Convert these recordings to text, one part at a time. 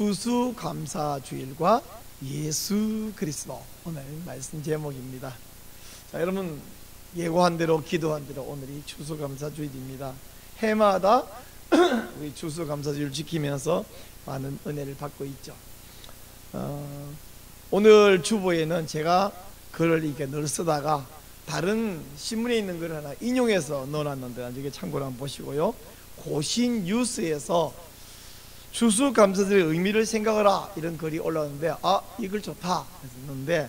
추수감사주일과 예수 그리스도, 오늘 말씀 제목입니다. 자, 여러분 예고한 대로 기도한 대로 오늘이 추수감사주일입니다. 해마다 우리 추수감사주일 지키면서 많은 은혜를 받고 있죠. 오늘 주보에는 제가 글을 이렇게 늘 쓰다가 다른 신문에 있는 글을 하나 인용해서 넣어놨는데 나중에 참고로 한번 보시고요. 고신 뉴스에서 추수감사절의 의미를 생각하라 이런 글이 올라왔는데, 이 글 좋다 했는데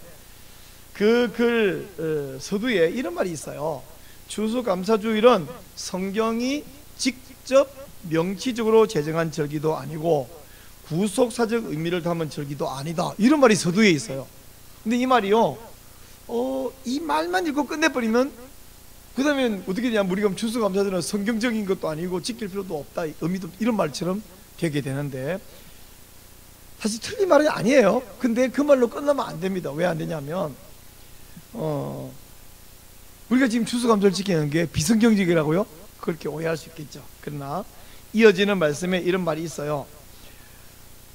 그 글 서두에 이런 말이 있어요. 추수감사주일은 성경이 직접 명시적으로 제정한 절기도 아니고 구속사적 의미를 담은 절기도 아니다, 이런 말이 서두에 있어요. 근데 이 말이요, 이 말만 읽고 끝내버리면 그 다음에 어떻게 되냐, 우리가 추수감사절은 성경적인 것도 아니고 지킬 필요도 없다, 의미도, 이런 말처럼 되게 되는데 사실 틀린 말은 아니에요. 근데 그 말로 끝나면 안 됩니다. 왜 안 되냐면 우리가 지금 추수감사를 지키는 게 비성경적이라고요? 그렇게 오해할 수 있겠죠. 그러나 이어지는 말씀에 이런 말이 있어요.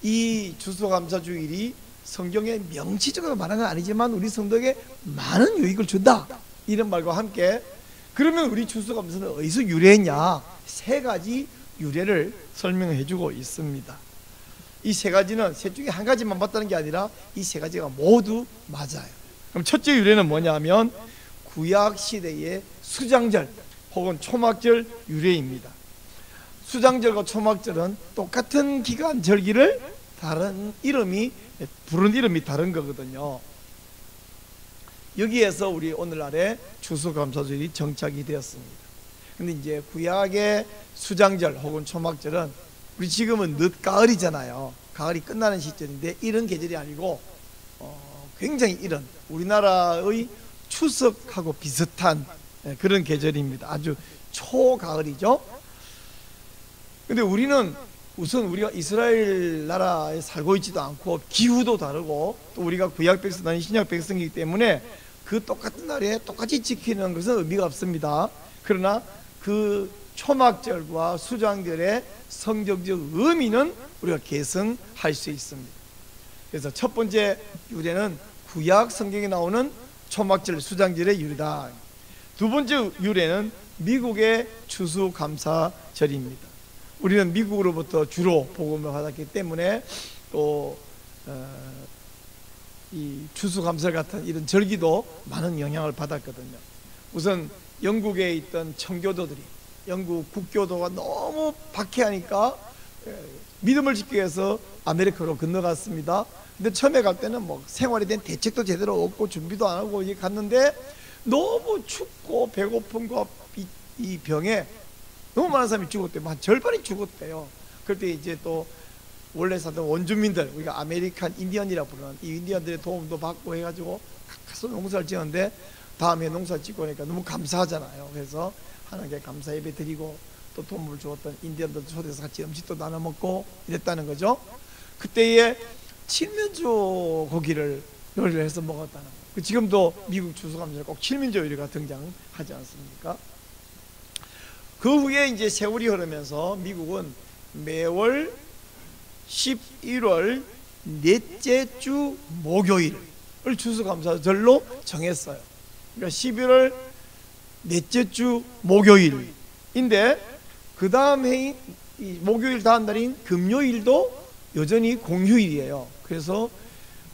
이 추수감사주일이 성경에 명시적으로 말하는 건 아니지만 우리 성도에게 많은 유익을 준다, 이런 말과 함께, 그러면 우리 추수감사는 어디서 유래했냐, 세 가지 유래를 설명해 주고 있습니다. 이 세 가지는 셋 중에 한 가지만 맞다는 게 아니라 이 세 가지가 모두 맞아요. 그럼 첫째 유래는 뭐냐면 구약 시대의 수장절 혹은 초막절 유래입니다. 수장절과 초막절은 똑같은 기간 절기를 다른 이름이, 부른 이름이 다른 거거든요. 여기에서 우리 오늘날의 추수감사절이 정착이 되었습니다. 근데 이제 구약의 수장절 혹은 초막절은 우리 지금은 늦가을이잖아요. 가을이 끝나는 시절인데 이런 계절이 아니고 굉장히 이른 우리나라의 추석하고 비슷한 그런 계절입니다. 아주 초가을이죠. 근데 우리는 우선 우리가 이스라엘 나라에 살고 있지도 않고 기후도 다르고 또 우리가 구약 백성 아닌 신약 백성이기 때문에 그 똑같은 날에 똑같이 지키는 것은 의미가 없습니다. 그러나 그 초막절과 수장절의 성경적 의미는 우리가 계승할 수 있습니다. 그래서 첫 번째 유래는 구약 성경에 나오는 초막절 수장절의 유래다. 두 번째 유래는 미국의 추수감사절입니다. 우리는 미국으로부터 주로 복음을 받았기 때문에 또 이 추수감사 같은 이런 절기도 많은 영향을 받았거든요. 우선 영국에 있던 청교도들이 영국 국교도가 너무 박해하니까 믿음을 지키기 위해서 아메리카로 건너갔습니다. 근데 처음에 갈 때는 뭐 생활에 대한 대책도 제대로 없고 준비도 안 하고 갔는데 너무 춥고 배고픈 거 이 병에 너무 많은 사람이 죽었대요. 한 절반이 죽었대요. 그럴 때 이제 또 원래 살던 원주민들, 우리가 아메리칸 인디언이라고 부르는 이 인디언들의 도움도 받고 해가지고 가서 농사를 지었는데 다음에 농사 짓고 하니까 너무 감사하잖아요. 그래서 하나님께 감사 예배 드리고 또 도움을 주었던 인디언들도 초대해서 같이 음식도 나눠 먹고 이랬다는 거죠. 그때에 칠면조 고기를 요리를 해서 먹었다는 거예요. 지금도 미국 추수감사절에 꼭 칠면조 요리가 등장하지 않습니까? 그 후에 이제 세월이 흐르면서 미국은 매월 11월 넷째 주 목요일을 추수감사절로 정했어요. 그러니까 11월 넷째 주 목요일인데 그 다음 해인 목요일 다음 날인 금요일도 여전히 공휴일이에요. 그래서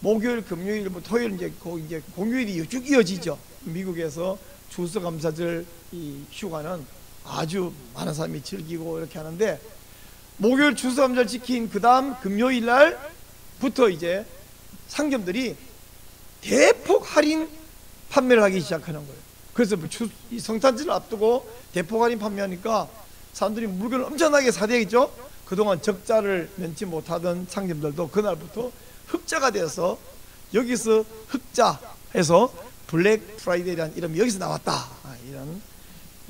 목요일, 금요일, 토요일 이제 공휴일이 쭉 이어지죠. 미국에서 추수감사절 이 휴가는 아주 많은 사람이 즐기고 이렇게 하는데, 목요일 추수감사절 지킨 그 다음 금요일 날부터 이제 상점들이 대폭 할인 판매를 하기 시작하는 거예요. 그래서 이 성탄절을 앞두고 대폭 할인 판매하니까 사람들이 물건을 엄청나게 사대겠죠. 그동안 적자를 면치 못하던 상점들도 그날부터 흑자가 되어서 여기서 흑자해서 블랙 프라이데이라는 이름이 여기서 나왔다, 이런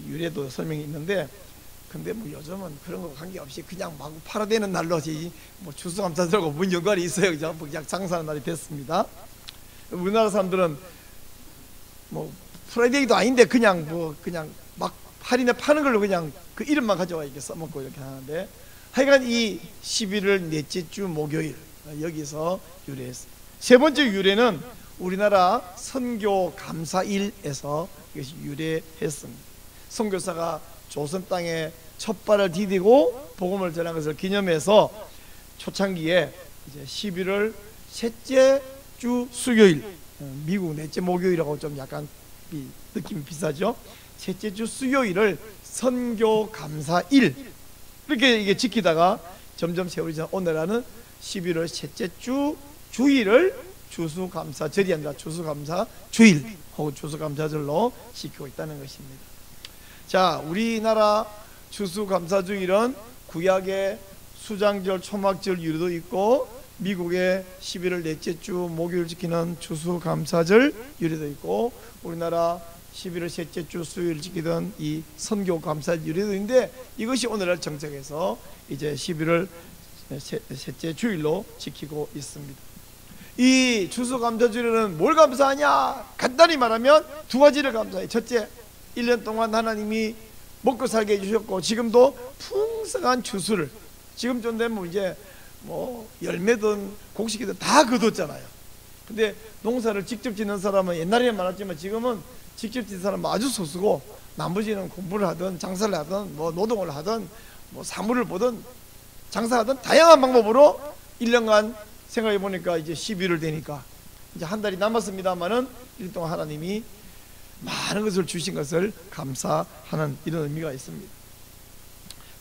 유래도 설명이 있는데, 근데 뭐 요즘은 그런 거 관계없이 그냥 마구 팔아대는 날로지 뭐 추수감사절하고 뭔 연관이 있어요. 그냥 장사하는 날이 됐습니다. 우리나라 사람들은 뭐 프라이데이도 아닌데 그냥 막 할인에 파는 걸로 그냥 그 이름만 가져와 이렇게 써먹고 이렇게 하는데, 하여간 이 11월 넷째 주 목요일 여기서 유래했어요. 세 번째 유래는 우리나라 선교 감사일에서 이것이 유래했습니다. 선교사가 조선 땅에 첫 발을 디디고 복음을 전한 것을 기념해서 초창기에 이제 11월 셋째 주 수요일, 미국 넷째 목요일하고 좀 약간 느낌이 비슷하죠. 셋째 주 수요일을 선교 감사일 이렇게 이게 지키다가 점점 세월이 오늘날은 11월 셋째 주 주일을 추수감사절이 아니라 추수감사주일 혹은 추수감사절로 지키고 있다는 것입니다. 자, 우리나라 추수감사주일은 구약의 수장절, 초막절 유래도 있고 미국의 11월 넷째 주 목요일 지키는 추수감사절 유래도 있고 우리나라 11월 셋째 주 수요일 지키던 이 선교감사 유래도 있는데 이것이 오늘날 정착해서 이제 11월 셋째 주일로 지키고 있습니다. 이 추수감사주일은 뭘 감사하냐? 간단히 말하면 두 가지를 감사해요. 첫째, 1년 동안 하나님이 먹고 살게 해주셨고 지금도 풍성한 추수를 지금쯤 되면 이제 뭐 열매든 곡식이든 다 거뒀잖아요. 근데 농사를 직접 짓는 사람은 옛날에는 많았지만 지금은 직접 짓는 사람은 아주 소수고 나머지는 공부를 하든 장사를 하든 뭐 노동을 하든 뭐 사물을 보든 장사하든 다양한 방법으로 1년간 생각해 보니까 이제 12월 되니까 이제 한 달이 남았습니다만은 1년 동안 하나님이 많은 것을 주신 것을 감사하는 이런 의미가 있습니다.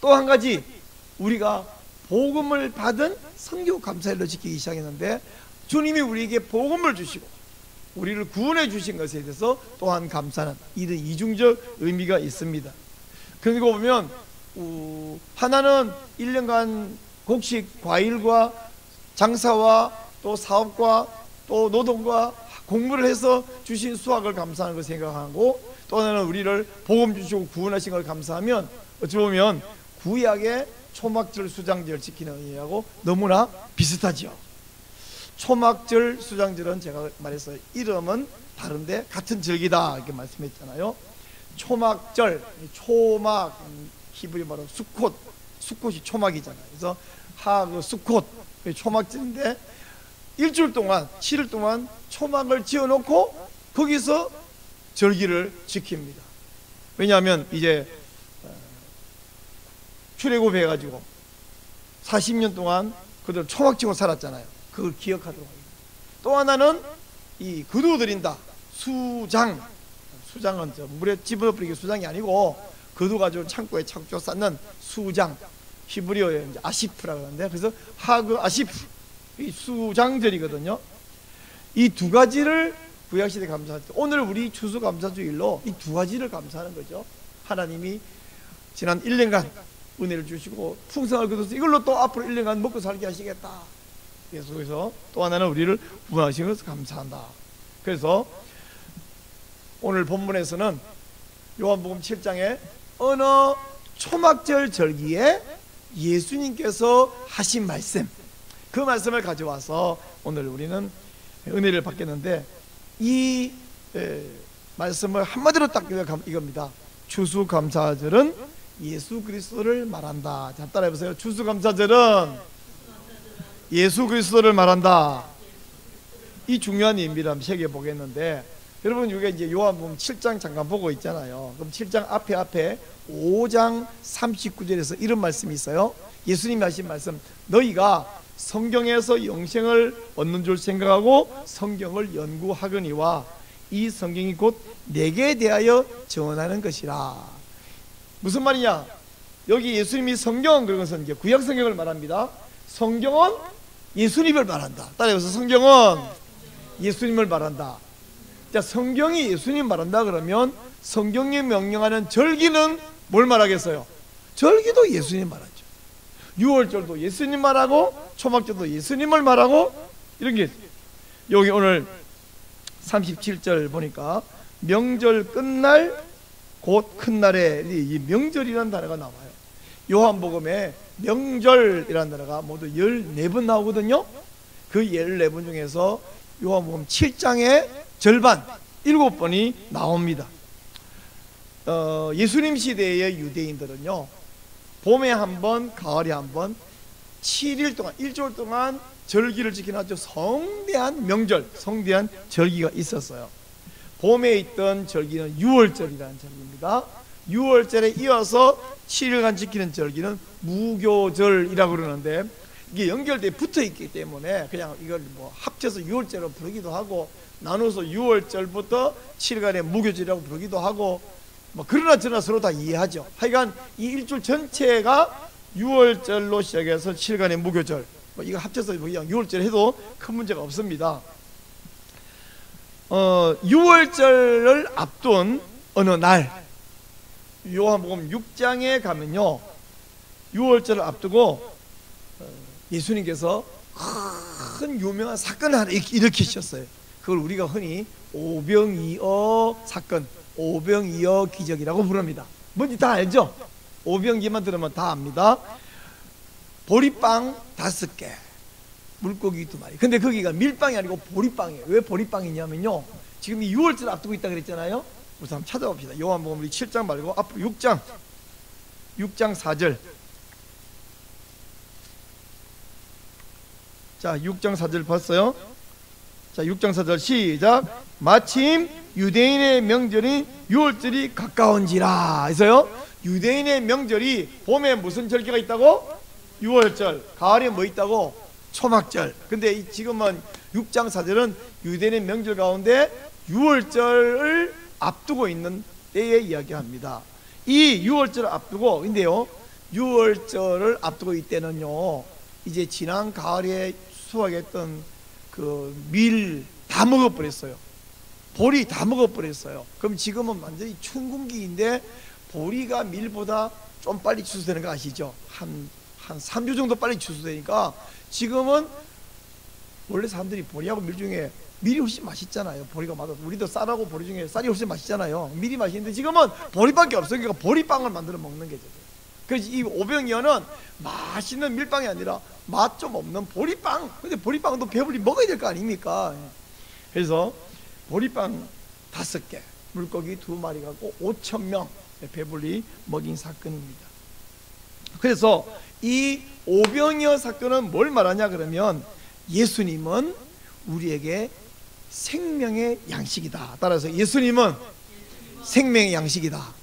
또 한 가지 우리가 복음을 받은 선교 감사일로 지키기 시작했는데 주님이 우리에게 복음을 주시고 우리를 구원해 주신 것에 대해서 또한 감사하는 이런 이중적 의미가 있습니다. 그리고 보면 하나는 1년간 곡식, 과일과 장사와 또 사업과 또 노동과 공부를 해서 주신 수확을 감사하는 것을 생각하고 또 하나는 우리를 복음 주시고 구원하신 걸 감사하면 어찌 보면 구약의 초막절 수장절 지키는 의미하고 너무나 비슷하죠. 초막절 수장절은 제가 말했어요. 이름은 다른데 같은 절기다 이렇게 말씀했잖아요. 초막절, 초막 히브리 말로 수콧이 초막이잖아요. 그래서 수콧 초막절인데 일주일 동안 7일 동안 초막을 지어놓고 거기서 절기를 지킵니다. 왜냐하면 이제 출애굽 해가지고 40년 동안 그들 초막 지고 살았잖아요. 그걸 기억하도록 합니다. 또 하나는 이 거두어드린다. 수장은 물에 집어넣어버리기 수장이 아니고 거두 가지고 창고에 착조 쌓는 수장, 히브리어에 아시프라 그러는데 그래서 아시프 이 수장절이거든요. 이 두 가지를 구약시대 감사할 때 오늘 우리 추수감사주일로 이 두 가지를 감사하는 거죠. 하나님이 지난 1년간 은혜를 주시고 풍성을 거둬서 이걸로 또 앞으로 1년간 먹고 살게 하시겠다. 그래서 또 하나는 우리를 구원하신 것을 감사한다. 그래서 오늘 본문에서는 요한복음 7장에 어느 초막절 절기에 예수님께서 하신 말씀 그 말씀을 가져와서 오늘 우리는 은혜를 받겠는데 이 말씀을 한마디로 딱 이겁니다. 추수감사절은 예수 그리스도를 말한다. 자, 따라해보세요. 추수감사절은 예수 그리스도를 말한다. 이 중요한 의미를 한번 새겨보겠는데 여러분 이게 이제 요한복음 7장 잠깐 보고 있잖아요. 그럼 7장 앞에 5장 39절에서 이런 말씀이 있어요. 예수님이 하신 말씀, 너희가 성경에서 영생을 얻는 줄 생각하고 성경을 연구하거니와 이 성경이 곧 내게 대하여 전하는 것이라. 무슨 말이냐? 여기 예수님이 성경은 그런 것은 이제 구약 성경을 말합니다. 성경은 예수님을 말한다. 따라해서 성경은 예수님을 말한다. 자, 성경이 예수님 말한다 그러면 성경이 명령하는 절기는 뭘 말하겠어요? 절기도 예수님 말하죠. 유월절도 예수님 말하고 초막절도 예수님을 말하고 이런 게 여기 오늘 37절 보니까 명절 끝날 곧 큰 날에 이 명절이라는 단어가 나와요. 요한복음에 명절이라는 단어가 모두 14번 나오거든요. 그 14번 중에서 요한복음 7장의 절반 7번이 나옵니다. 예수님 시대의 유대인들은요 봄에 한 번, 가을에 한 번, 7일 동안, 일주일 동안 절기를 지키는 아주 성대한 명절, 성대한 절기가 있었어요. 봄에 있던 절기는 유월절이라는 절기입니다. 유월절에 이어서 7일간 지키는 절기는 무교절이라고 그러는데, 이게 연결돼 붙어 있기 때문에 그냥 이걸 뭐 합쳐서 유월절로 부르기도 하고, 나눠서 6월절부터 7일간의 무교절이라고 부르기도 하고, 뭐 그러나 저러나 서로 다 이해하죠. 하여간 이 일주일 전체가 6월절로 시작해서 7일간의 무교절, 뭐 이거 합쳐서 그냥 6월절 해도 큰 문제가 없습니다. 6월절을 앞둔 어느 날, 요한복음 6장에 가면요, 6월절을 앞두고 예수님께서 큰 유명한 사건을 하나 일으키셨어요. 그걸 우리가 흔히 오병이어 사건, 오병이어 기적이라고 부릅니다. 뭔지 다 알죠? 오병기만 들으면 다 압니다. 보리빵 5개, 물고기 2마리. 근데 거기가 밀빵이 아니고 보리빵이에요. 왜 보리빵이냐면요, 지금 이 6월절 앞두고 있다 그랬잖아요. 우선 한번 찾아봅시다. 요한복음 우리 7장 말고 앞으로 6장 4절. 자, 6장 4절 봤어요? 자, 6장 4절 시작. 마침 유대인의 명절인 유월절이 가까운지라 해서요, 유대인의 명절이 봄에 무슨 절기가 있다고? 유월절. 가을에 뭐 있다고? 초막절. 근데 지금은 6장 4절은 유대인의 명절 가운데 유월절을 앞두고 있는 때에 이야기합니다. 이 유월절을 앞두고, 근데요, 유월절을 앞두고 이때는요, 이제 지난 가을에 수확했던 그 밀 다 먹어버렸어요. 보리 다 먹어버렸어요. 그럼 지금은 완전히 춘궁기인데 보리가 밀보다 좀 빨리 추수되는 거 아시죠? 한 3주 정도 빨리 추수되니까 지금은, 원래 사람들이 보리하고 밀 중에 밀이 훨씬 맛있잖아요. 보리가 맞아. 우리도 쌀하고 보리 중에 쌀이 훨씬 맛있잖아요. 밀이 맛있는데 지금은 보리밖에 없어요. 그러니까 보리빵을 만들어 먹는 게죠. 그래서 이 오병이어는 맛있는 밀빵이 아니라 맛 좀 없는 보리빵. 근데 보리빵도 배불리 먹어야 될 거 아닙니까? 그래서 보리빵 5개, 물고기 2마리 갖고 5,000명 배불리 먹인 사건입니다. 그래서 이 오병이어 사건은 뭘 말하냐 그러면, 예수님은 우리에게 생명의 양식이다. 따라서 예수님은 생명의 양식이다.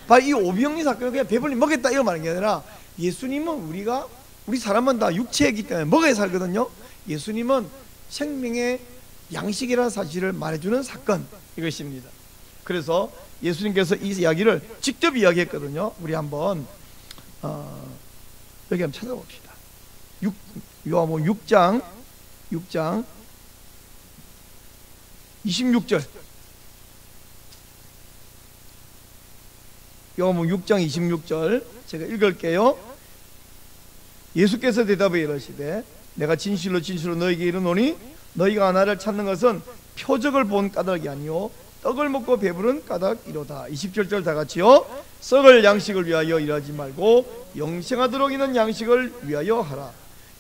바로 이 오병이어 사건은 그냥 배불리 먹겠다 이거 말하는 게 아니라, 예수님은 우리 사람은 다 육체이기 때문에 먹어야 살거든요. 예수님은 생명의 양식이라는 사실을 말해주는 사건, 이것입니다. 그래서 예수님께서 이 이야기를 직접 이야기했거든요. 우리 한번 여기 한번 찾아봅시다. 요한복음 6장 26절. 요한복음 6장 26절 제가 읽을게요. 예수께서 대답해 이르시되, 내가 진실로 진실로 너희에게 이르노니 너희가 나를 찾는 것은 표적을 본 까닭이 아니요 떡을 먹고 배부른 까닭이로다. 27절 다 같이요. 썩을 양식을 위하여 일하지 말고 영생하도록 있는 양식을 위하여 하라.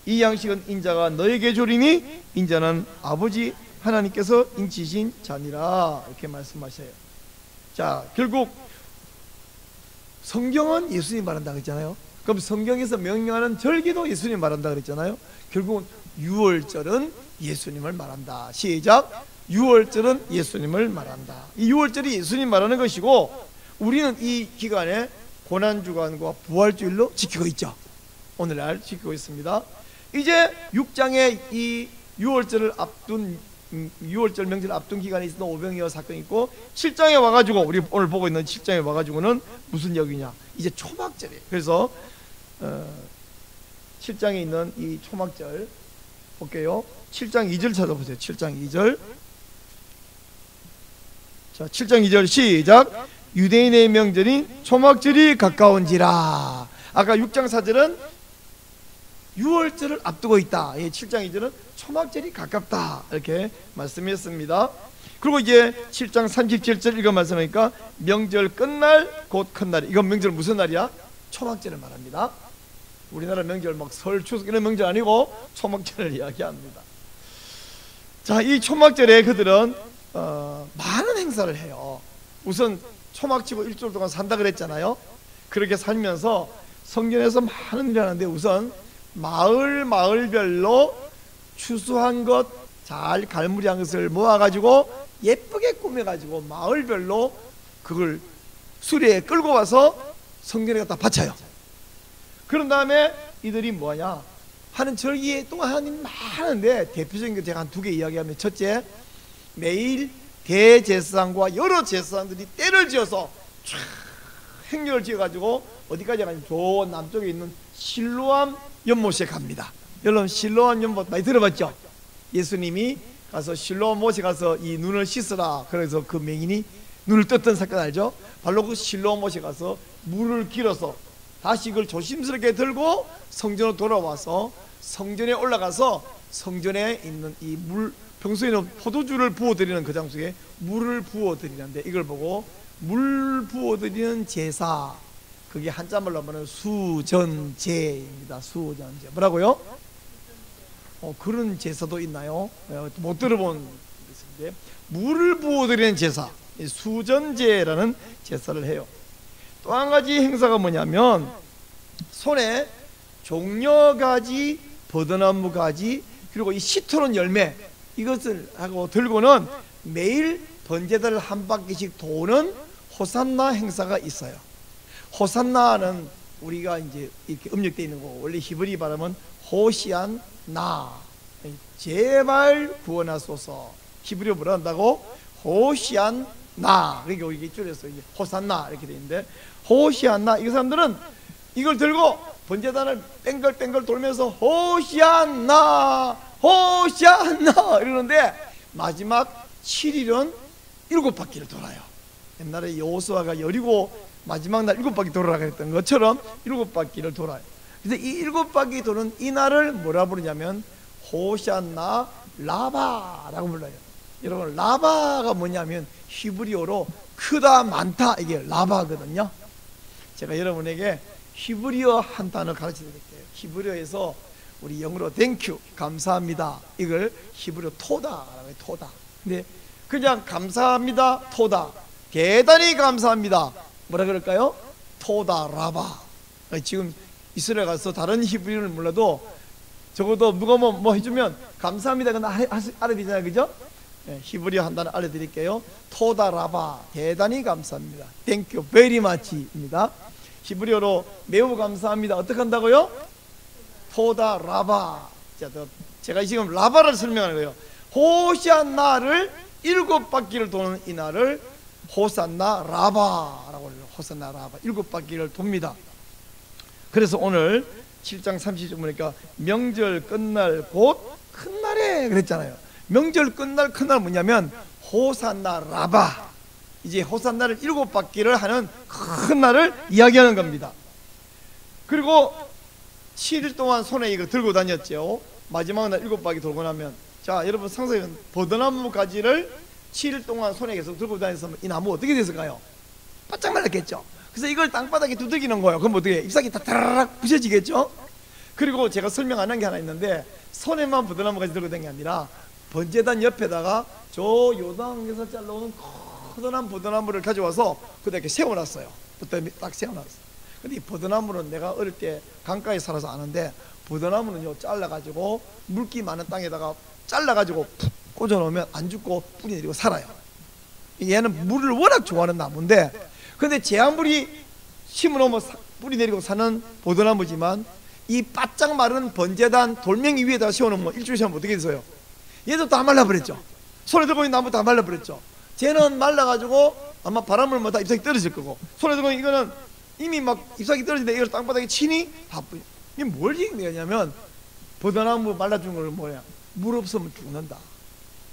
이 양식은 인자가 너에게 주리니 인자는 아버지 하나님께서 인치신 자니라. 이렇게 말씀하셔요. 자, 결국 성경은 예수님 말한다 그랬잖아요. 그럼 성경에서 명령하는 절기도 예수님 말한다 그랬잖아요. 결국은 유월절은 예수님을 말한다. 시작. 유월절은 예수님을 말한다. 이 유월절이 예수님 말하는 것이고, 우리는 이 기간에 고난주간과 부활주일로 지키고 있죠. 오늘날 지키고 있습니다. 이제 6장에 이 유월절을 앞둔, 유월절 명절 앞둔 기간에 있었던 오병이어 사건이 있고, 7장에 와가지고, 우리 오늘 보고 있는 7장에 와가지고는 무슨 얘기냐, 이제 초막절이에요. 그래서 7장에 있는 이 초막절 볼게요. 7장 2절 찾아보세요. 7장 2절. 자, 7장 2절 시작. 유대인의 명절인 초막절이 가까운지라. 아까 6장 4절은 유월절을 앞두고 있다. 7장 2절은 초막절이 가깝다. 이렇게 말씀했습니다. 그리고 이제 7장 37절 이거 말씀하니까, 명절 끝날 곧 큰 날. 이건 명절 무슨 날이야? 초막절을 말합니다. 우리나라 명절 막 설, 추석 이런 명절 아니고 초막절을 이야기합니다. 자, 이 초막절에 그들은 많은 행사를 해요. 우선 초막치고 일주일 동안 산다 그랬잖아요. 그렇게 살면서 성전에서 많은 일을 하는데 우선 마을별로 추수한 것, 잘 갈무리한 것을 모아가지고 예쁘게 꾸며가지고 마을별로 그걸 수레에 끌고 와서 성전에 갖다 바쳐요. 그런 다음에 이들이 뭐냐 하는 절기에 또 하나님 많은데 대표적인 거 제가 한 2개 이야기하면, 첫째, 매일 대제사장과 여러 제사장들이 때를 지어서 쫙 행렬을 지어가지고 어디까지 가냐면 저 남쪽에 있는 실로암 연못에 갑니다. 여러분 실로암 연못 많이 들어봤죠? 예수님이 가서 실로암 못에 가서 이 눈을 씻으라 그래서 그 맹인이 눈을 떴던 사건 알죠? 바로 그 실로암 못에 가서 물을 길어서 다시 이걸 조심스럽게 들고 성전으로 돌아와서 성전에 올라가서 성전에 있는 이 물, 평소에는 포도주를 부어드리는 그 장소에 물을 부어드리는데 이걸 보고 물 부어드리는 제사, 그게 한자말로 하면 수전제입니다. 수전제. 뭐라고요? 그런 제사도 있나요? 못 들어본 것인데 물을 부어드리는 제사, 수전제라는 제사를 해요. 또 한 가지 행사가 뭐냐면 손에 종려가지, 버드나무 가지, 그리고 이 시트론 열매, 이것을 하고 들고는 매일 번제단을 한 바퀴씩 도는 호산나 행사가 있어요. 호산나는 우리가 이제 이렇게 음력되어 있는 거, 원래 히브리 발음은 호시안나, 제발 구원하소서. 히브리어 뭐라 한다고? 호시안나. 그러니까 이게 줄여서 이제 호산나 이렇게 되어 있는데, 호시안나, 이 사람들은 이걸 들고 번제단을 뺑글뺑글 돌면서 호시안나 호시안나 이러는데 마지막 7일은 7바퀴를 돌아요. 옛날에 여호수아가 여리고 마지막 날 7바퀴 돌아라 그랬던 것처럼 7바퀴를 돌아요. 그래서 이 7바퀴 도는 이 날을 뭐라 부르냐면 호시안나 라바라고 불러요. 여러분 라바가 뭐냐면 히브리어로 크다 많다, 이게 라바거든요. 제가 여러분에게 히브리어 한 단어 가르쳐 드릴게요. 히브리어에서 우리 영어로 땡큐, 감사합니다, 이걸 히브리어 토다라고 해요. 토다. 근데 그냥 감사합니다, 토다, 대단히 감사합니다, 뭐라 그럴까요? 토다 라바. 지금 이스라엘 가서 다른 히브리어를 몰라도 적어도 누가 뭐 해주면 감사합니다 그건 알아듣잖아요, 그죠? 히브리어 한 단어 알려드릴게요. 토다 라바, 대단히 감사합니다. 땡큐 베리 마치입니다. 히브리어로 매우 감사합니다 어떻게 한다고요? 토다 라바. 제가 지금 라바를 설명하는 거예요. 호산나를 7바퀴를 도는 이 날을 호산나 라바라고 해요. 호산나 라바, 7바퀴를 돕니다. 그래서 오늘 7장 30절 보니까 명절 끝날 곧 큰 날에 그랬잖아요. 명절 끝날 큰 날 뭐냐면 호산나 라바, 이제 호산나를 7바퀴를 하는 큰 날을 이야기하는 겁니다. 그리고 7일 동안 손에 이거 들고 다녔죠. 마지막 날 7바퀴 돌고 나면, 자 여러분 상상해, 버드나무 가지를 7일 동안 손에 계속 들고 다녔으면 이 나무 어떻게 됐을까요? 바짝 말랐겠죠. 그래서 이걸 땅바닥에 두들기는 거예요. 그럼 어떻게 해? 잎사귀 다 타라락 부셔지겠죠. 그리고 제가 설명 안 한 게 하나 있는데, 손에만 버드나무 가지 들고 다닌 게 아니라 번제단 옆에다가 저 요단에서 잘라오는 커다란 버드나무를 가져와서 그다 이렇게 세워놨어요. 딱 세워놨어요. 근데 이 버드나무는 내가 어릴 때 강가에 살아서 아는데, 버드나무는요 잘라가지고 물기 많은 땅에다가 잘라가지고 푹 꽂아놓으면 안 죽고 뿌리 내리고 살아요. 얘는 물을 워낙 좋아하는 나무인데, 근데 제한물이 심어놓으면 뿌리 내리고 사는 버드나무지만 이 바짝 마른 번제단 돌멩이 위에다가 세워놓으면 일주일 지나면 어떻게 되세요? 얘도 다 말라버렸죠. 손에 들고 있는 나무 다 말라버렸죠. 쟤는 말라가지고 아마 바람을 다 잎사귀 떨어질 거고, 손에 들고 있는 이거는 이미 막 잎사귀 떨어지는데 이걸 땅바닥에 치니 다 뿌리. 이게 뭘 얘기하냐면 버드나무 말라준 걸 뭐야, 물 없으면 죽는다,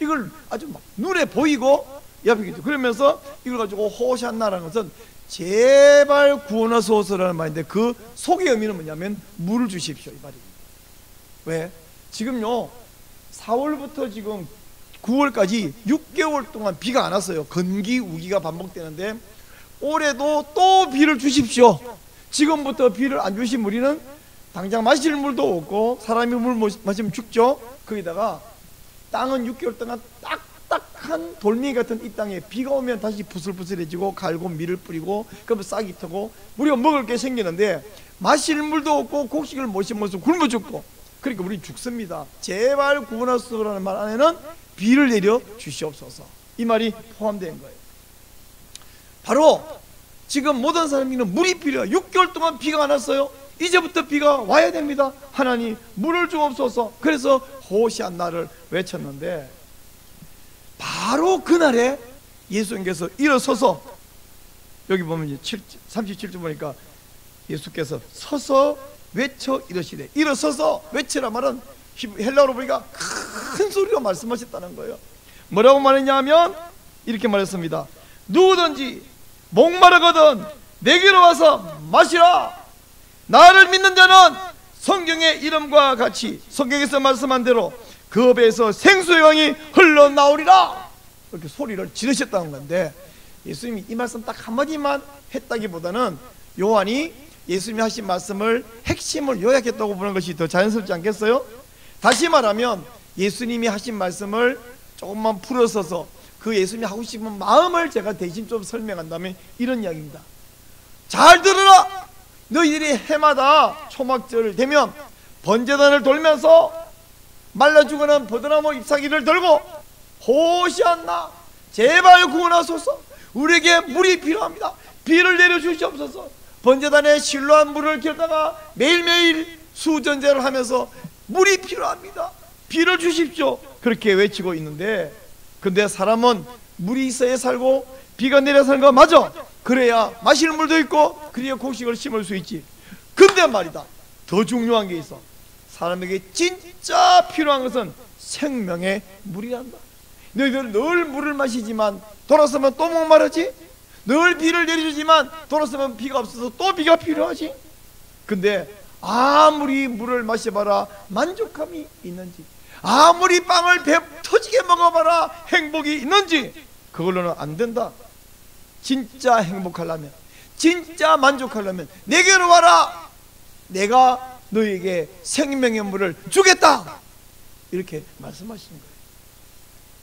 이걸 아주 막 눈에 보이고 옆이겠죠. 그러면서 이걸 가지고 호산나라는 것은 제발 구원하소서라는 말인데, 그 속의 의미는 뭐냐면 물을 주십시오, 이 말이에요. 왜? 지금요 4월부터 지금 9월까지 6개월 동안 비가 안 왔어요. 건기 우기가 반복되는데 올해도 또 비를 주십시오. 지금부터 비를 안 주신 우리는 당장 마실 물도 없고, 사람이 물 마시면 죽죠. 거기다가 땅은 6개월 동안 딱딱한 한 돌멩이 같은 이 땅에 비가 오면 다시 부슬부슬해지고 갈고 밀을 뿌리고 그러면 싹이 트고 우리가 먹을 게 생기는데 마실 물도 없고 곡식을 못 심어서 굶어 죽고 그러니까 우리 죽습니다. 제발 구원하소서라는 말 안에는 비를 내려 주시옵소서 이 말이 포함된 거예요. 바로 지금 모든 사람들은 물이 필요해요. 6개월 동안 비가 안 왔어요. 이제부터 비가 와야 됩니다. 하나님 물을 주옵소서. 그래서 호시안나를 외쳤는데 바로 그날에 예수님께서 일어서서 여기 보면 이제 37절 보니까 예수께서 서서 외쳐 이르시되 일어서서 외치라 말은 헬라어로 보니까 큰 소리로 말씀하셨다는 거예요. 뭐라고 말했냐 하면 이렇게 말했습니다. 누구든지 목마르거든 내게로 와서 마시라. 나를 믿는 자는 성경의 이름과 같이 성경에서 말씀한 대로 그 배에서 생수의 강이 흘러나오리라. 이렇게 소리를 지르셨다는 건데 예수님이 이 말씀 딱 한마디만 했다기보다는 요한이 예수님이 하신 말씀을 핵심을 요약했다고 보는 것이 더 자연스럽지 않겠어요? 다시 말하면 예수님이 하신 말씀을 조금만 풀어서서 그 예수님이 하고 싶은 마음을 제가 대신 좀 설명한다면 이런 이야기입니다. 잘 들으라. 너희들이 해마다 초막절 되면 번제단을 돌면서 말라 죽어는 버드나무 잎사귀를 들고 호시안나 제발 구원하소서. 우리에게 물이 필요합니다. 비를 내려주시옵소서. 번제단에 실로한 물을 길다가 매일매일 수전제를 하면서 물이 필요합니다. 비를 주십시오. 그렇게 외치고 있는데 근데 사람은 물이 있어야 살고 비가 내려 사는 거 맞아. 그래야 마실 물도 있고 그래야 곡식을 심을 수 있지. 근데 말이다 더 중요한 게 있어. 사람에게 진짜 필요한 것은 생명의 물이란다. 너희들 늘 물을 마시지만 돌아서면 또 목마르지. 늘 비를 내려주지만 돌아서면 비가 없어서 또 비가 필요하지. 근데 아무리 물을 마셔봐라 만족감이 있는지, 아무리 빵을 배 터지게 먹어봐라 행복이 있는지, 그걸로는 안 된다. 진짜 행복하려면, 진짜 만족하려면 내게로 와라. 내가 너에게 생명의 물을 주겠다. 이렇게 말씀하시는 거예요.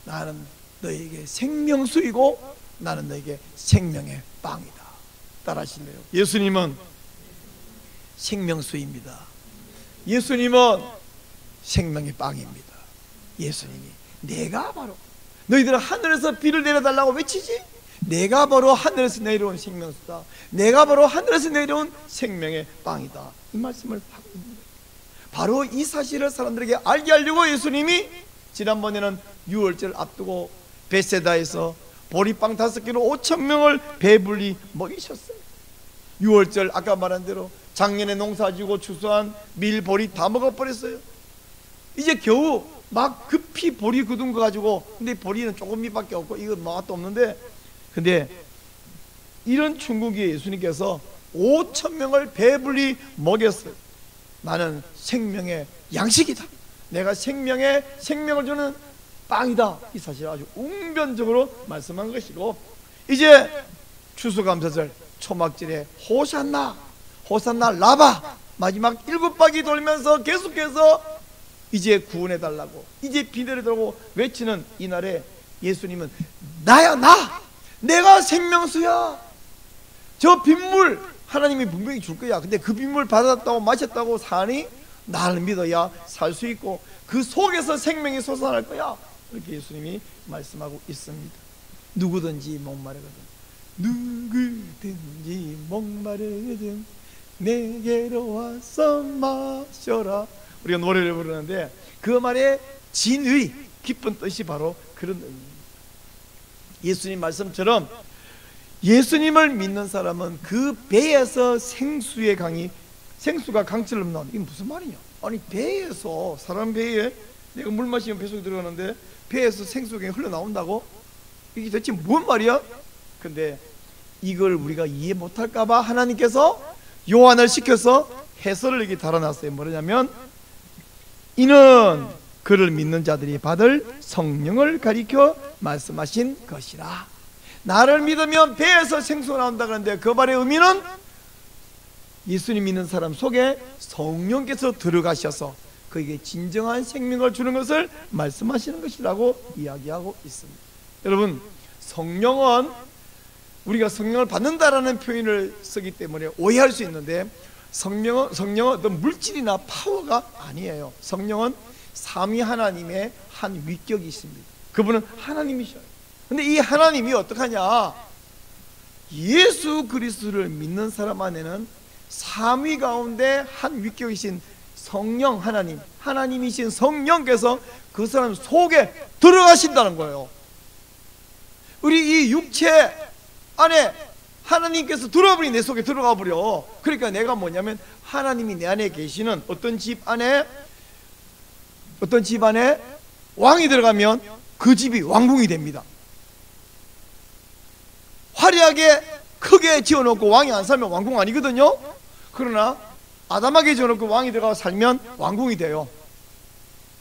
나는 너에게 생명수이고 나는 너에게 생명의 빵이다. 따라하실래요? 예수님은 생명수입니다. 예수님은 생명의 빵입니다. 예수님이 내가 바로, 너희들은 하늘에서 비를 내려달라고 외치지? 내가 바로 하늘에서 내려온 생명수다. 내가 바로 하늘에서 내려온 생명의 빵이다. 이 말씀을 하고 있는 거예요. 바로 이 사실을 사람들에게 알게 하려고 예수님이 지난번에는 유월절 앞두고 베세다에서 보리빵 5개로 5,000명을 배불리 먹이셨어요. 유월절 아까 말한 대로 작년에 농사지고 추수한 밀, 보리 다 먹어버렸어요. 이제 겨우 막 급히 보리 굳은 거 가지고, 근데 보리는 조금 밑밖에 없고 이거 맛도 없는데, 근데 이런 중국에 예수님께서 5,000명을 배불리 먹였어요. 나는 생명의 양식이다. 내가 생명을 주는 빵이다. 이 사실을 아주 웅변적으로 말씀한 것이고, 이제 추수감사절 초막절에 호산나, 호산나 라바 마지막 7바퀴 돌면서 계속해서 이제 구원해달라고, 이제 비내려달라고 외치는 이날에 예수님은 나야, 내가 생명수야. 저 빗물 하나님이 분명히 줄 거야. 근데 그 빗물 받았다고 마셨다고 사니 나를 믿어야 살 수 있고 그 속에서 생명이 솟아날 거야. 이렇게 예수님이 말씀하고 있습니다. 누구든지 목마르거든 내게로 와서 마셔라. 우리가 노래를 부르는데 그 말의 진의, 깊은 뜻이 바로 그런 의미입니다. 예수님 말씀처럼 예수님을 믿는 사람은 그 배에서 생수가 강처럼 나오는, 이게 무슨 말이냐? 아니 배에서, 사람 배에 내가 물 마시면 뱃속에 들어가는데 배에서 생수가 흘러나온다고? 이게 대체 뭔 말이야? 근데 이걸 우리가 이해 못할까봐 하나님께서 요한을 시켜서 해설을 이렇게 달아놨어요. 뭐냐면 이는 그를 믿는 자들이 받을 성령을 가리켜 말씀하신 것이라. 나를 믿으면 배에서 생수가 나온다 그러는데 그 말의 의미는 예수님 믿는 사람 속에 성령께서 들어가셔서 그에게 진정한 생명을 주는 것을 말씀하시는 것이라고 이야기하고 있습니다. 여러분, 성령은 우리가 성령을 받는다라는 표현을 쓰기 때문에 오해할 수 있는데, 성령은 어떤 물질이나 파워가 아니에요. 성령은 삼위 하나님의 한 위격이 있습니다. 그분은 하나님이셔요. 근데 이 하나님이 어떡하냐, 예수 그리스도를 믿는 사람 안에는 삼위 가운데 한 위격이신 성령, 하나님이신 성령께서 그 사람 속에 들어가신다는 거예요. 우리 이 육체 안에 하나님께서 들어버리, 내 속에 들어가 버려. 그러니까 내가 뭐냐면, 하나님이 내 안에 계시는 어떤 집 안에 왕이 들어가면 그 집이 왕궁이 됩니다. 화려하게 크게 지어놓고 왕이 안 살면 왕궁 아니거든요. 그러나 아담하게 지어놓고 왕이 들어가 살면 왕궁이 돼요.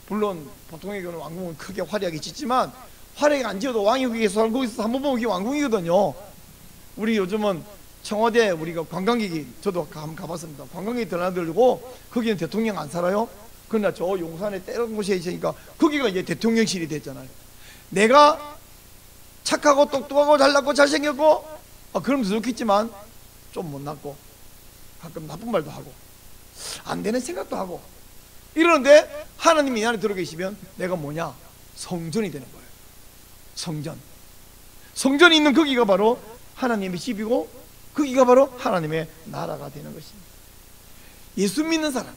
물론 보통의 경우는 왕궁은 크게 화려하게 짓지만, 화려하게 안 지어도 왕이 거기서 살고 있어서 한번 보면 그게 왕궁이거든요. 우리 요즘은 청와대, 우리가 관광객이, 저도 가봤습니다. 관광객이 드나들고 거기는 대통령 안 살아요. 그러나 저 용산에 때른 곳에 있으니까 거기가 이제 대통령실이 됐잖아요. 내가 착하고 똑똑하고 잘났고 잘생겼고, 그럼 좋겠지만 좀 못났고 가끔 나쁜 말도 하고 안 되는 생각도 하고 이러는데, 하나님이 내 안에 들어 계시면 내가 뭐냐, 성전이 되는 거예요. 성전이 있는 거기가 바로 하나님의 집이고, 거기가 바로 하나님의 나라가 되는 것입니다. 예수 믿는 사람,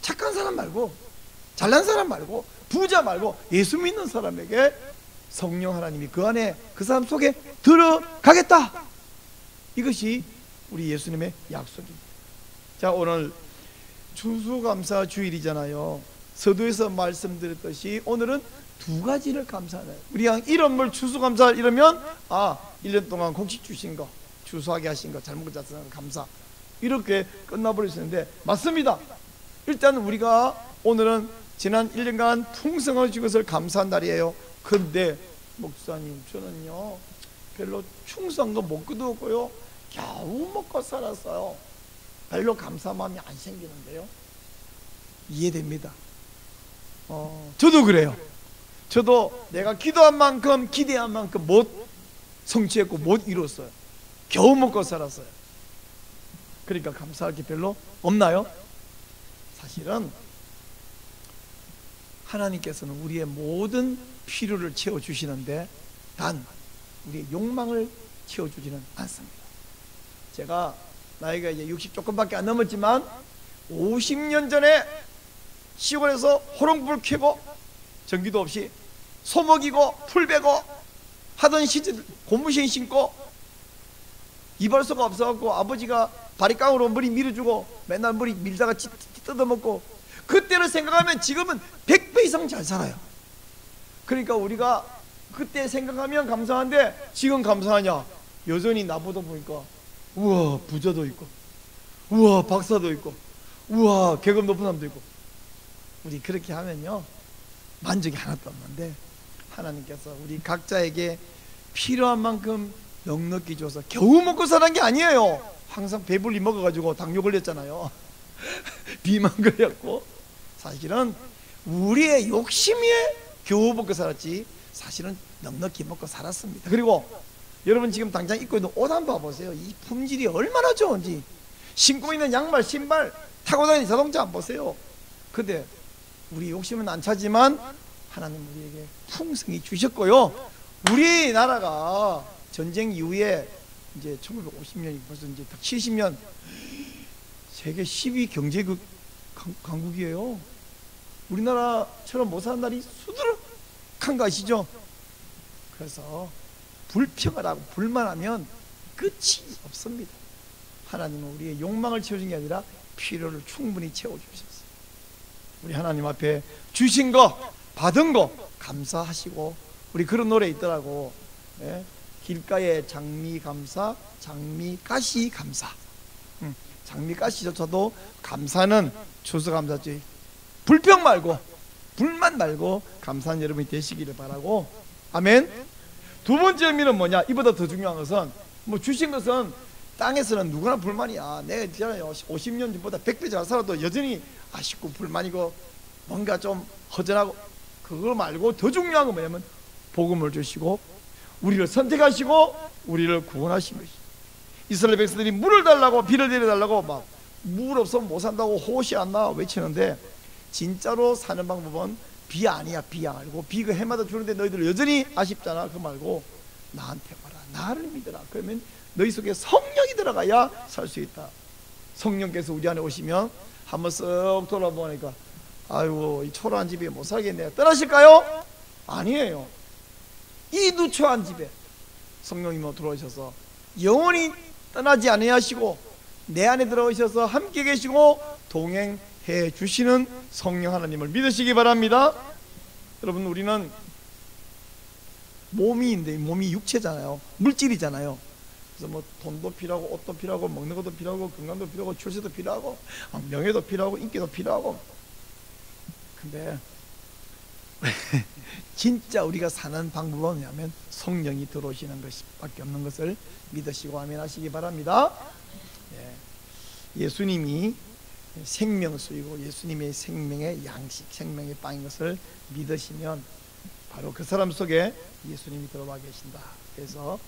착한 사람 말고, 잘난 사람 말고, 부자 말고, 예수 믿는 사람에게 성령 하나님이 그 안에, 그 사람 속에 들어가겠다. 이것이 우리 예수님의 약속입니다. 자, 오늘 추수감사 주일이잖아요. 서두에서 말씀드렸듯이 오늘은 두 가지를 감사하는, 우리 그냥 이런 추수감사 이러면 1년 동안 곡식 주신 거, 추수하게 하신 거, 잘 먹고 잤으면 감사, 이렇게 끝나버릴 수 있는데, 맞습니다. 일단 우리가 오늘은 지난 1년간 풍성을 준 것을 감사한 날이에요. 근데 목사님, 저는요 별로 충성한 거 못 거두었고요, 겨우 먹고 살았어요. 별로 감사한 마음이 안 생기는데요. 이해됩니다. 저도 그래요. 저도 내가 기도한 만큼, 기대한 만큼 못 성취했고 못 이뤘어요. 겨우 먹고 살았어요. 그러니까 감사할 게 별로 없나요? 사실은 하나님께서는 우리의 모든 필요를 채워주시는데, 단 우리의 욕망을 채워주지는 않습니다. 제가 나이가 이제 60 조금밖에 안 넘었지만 50년 전에 시골에서 호롱불 켜고 전기도 없이 소 먹이고 풀 베고 하던 시절, 고무신 신고, 이발소가 없어갖고 아버지가 바리깡으로 머리 밀어주고 맨날 머리 밀다가 뜯어먹고, 그때를 생각하면 지금은 100배 이상 잘 살아요. 그러니까 우리가 그때 생각하면 감사한데, 지금 감사하냐? 여전히 나보다 보니까 우와 부자도 있고, 우와 박사도 있고, 우와 계급 높은 사람도 있고. 우리 그렇게 하면요 만족이 하나도 없는데, 하나님께서 우리 각자에게 필요한 만큼 넉넉히 줘서 겨우 먹고 사는 게 아니에요. 항상 배불리 먹어가지고 당뇨 걸렸잖아요. 비만 걸렸고. 사실은 우리의 욕심에 겨우 먹고 살았지, 사실은 넉넉히 먹고 살았습니다. 그리고 여러분 지금 당장 입고 있는 옷 한번 봐보세요. 이 품질이 얼마나 좋은지. 신고 있는 양말, 신발, 타고 다니는 자동차 한번 보세요. 근데 우리 욕심은 안 차지만 하나님 우리에게 풍성히 주셨고요. 우리나라가 전쟁 이후에 이제 1950년이 벌써 이제 70년, 세계 10위 경제국 강국이에요. 우리나라처럼 못 사는 날이 수두룩한 거 아시죠? 그래서 불평을 하고 불만하면 끝이 없습니다. 하나님은 우리의 욕망을 채워준 게 아니라 필요를 충분히 채워주셨어요. 우리 하나님 앞에 주신 거, 받은 거 감사하시고, 우리 그런 노래 있더라고. 길가에 장미 감사, 장미 가시 감사. 장미 가시조차도 감사는 추수감사주의. 불평 말고, 불만 말고 감사한 여러분이 되시기를 바라고. 아멘. 두 번째 의미는 뭐냐? 이보다 더 중요한 것은, 뭐 주신 것은 땅에서는 누구나 불만이야. 내가 있잖아요, 50년 전보다 100배 잘 살아도 여전히 아쉽고 불만이고 뭔가 좀 허전하고. 그거 말고 더 중요한 건 뭐냐면 복음을 주시고 우리를 선택하시고 우리를 구원하신 것이죠. 이스라엘 백성들이 물을 달라고 비를 내려달라고 막 물 없으면 못 산다고 호시 안 나 외치는데, 진짜로 사는 방법은 비 아니야, 비야 말고, 비 그 해마다 주는데 너희들 여전히 아쉽잖아, 그거 말고 나한테 와라, 나를 믿어라. 그러면 너희 속에 성령이 들어가야 살 수 있다. 성령께서 우리 안에 오시면 한번 쓱 돌아보니까 아이고 이 초라한 집에 못 살겠네, 떠나실까요? 아니에요. 이 누추한 집에 성령이 들어오셔서 영원히 떠나지 아니하시고 내 안에 들어오셔서 함께 계시고 동행해 주시는 성령 하나님을 믿으시기 바랍니다. 여러분, 우리는 몸이인데 몸이 육체잖아요, 물질이잖아요. 그래서 뭐 돈도 필요하고 옷도 필요하고 먹는 것도 필요하고 건강도 필요하고 출세도 필요하고 명예도 필요하고 인기도 필요하고. 근데 진짜 우리가 사는 방법은 뭐냐면 성령이 들어오시는 것밖에 없는 것을 믿으시고 아멘 하시기 바랍니다. 예수님이 생명수이고 예수님의 생명의 양식, 생명의 빵인 것을 믿으시면 바로 그 사람 속에 예수님이 들어와 계신다. 그래서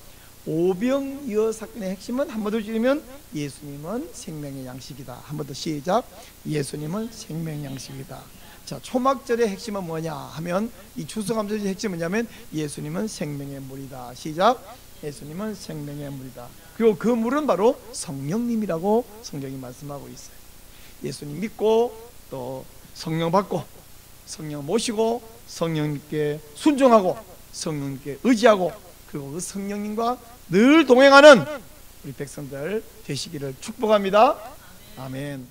오병이어 사건의 핵심은 한 번 더 줄이면 예수님은 생명의 양식이다. 한 번 더 시작. 예수님은 생명의 양식이다. 자, 초막절의 핵심은 뭐냐 하면, 이 추수감사절의 핵심은 뭐냐면 예수님은 생명의 물이다. 시작. 예수님은 생명의 물이다. 그리고 그 물은 바로 성령님이라고 성경이 말씀하고 있어요. 예수님 믿고 또 성령 받고 성령 모시고 성령님께 순종하고 성령님께 의지하고 그리고 그 성령님과 늘 동행하는 우리 백성들 되시기를 축복합니다. 아멘.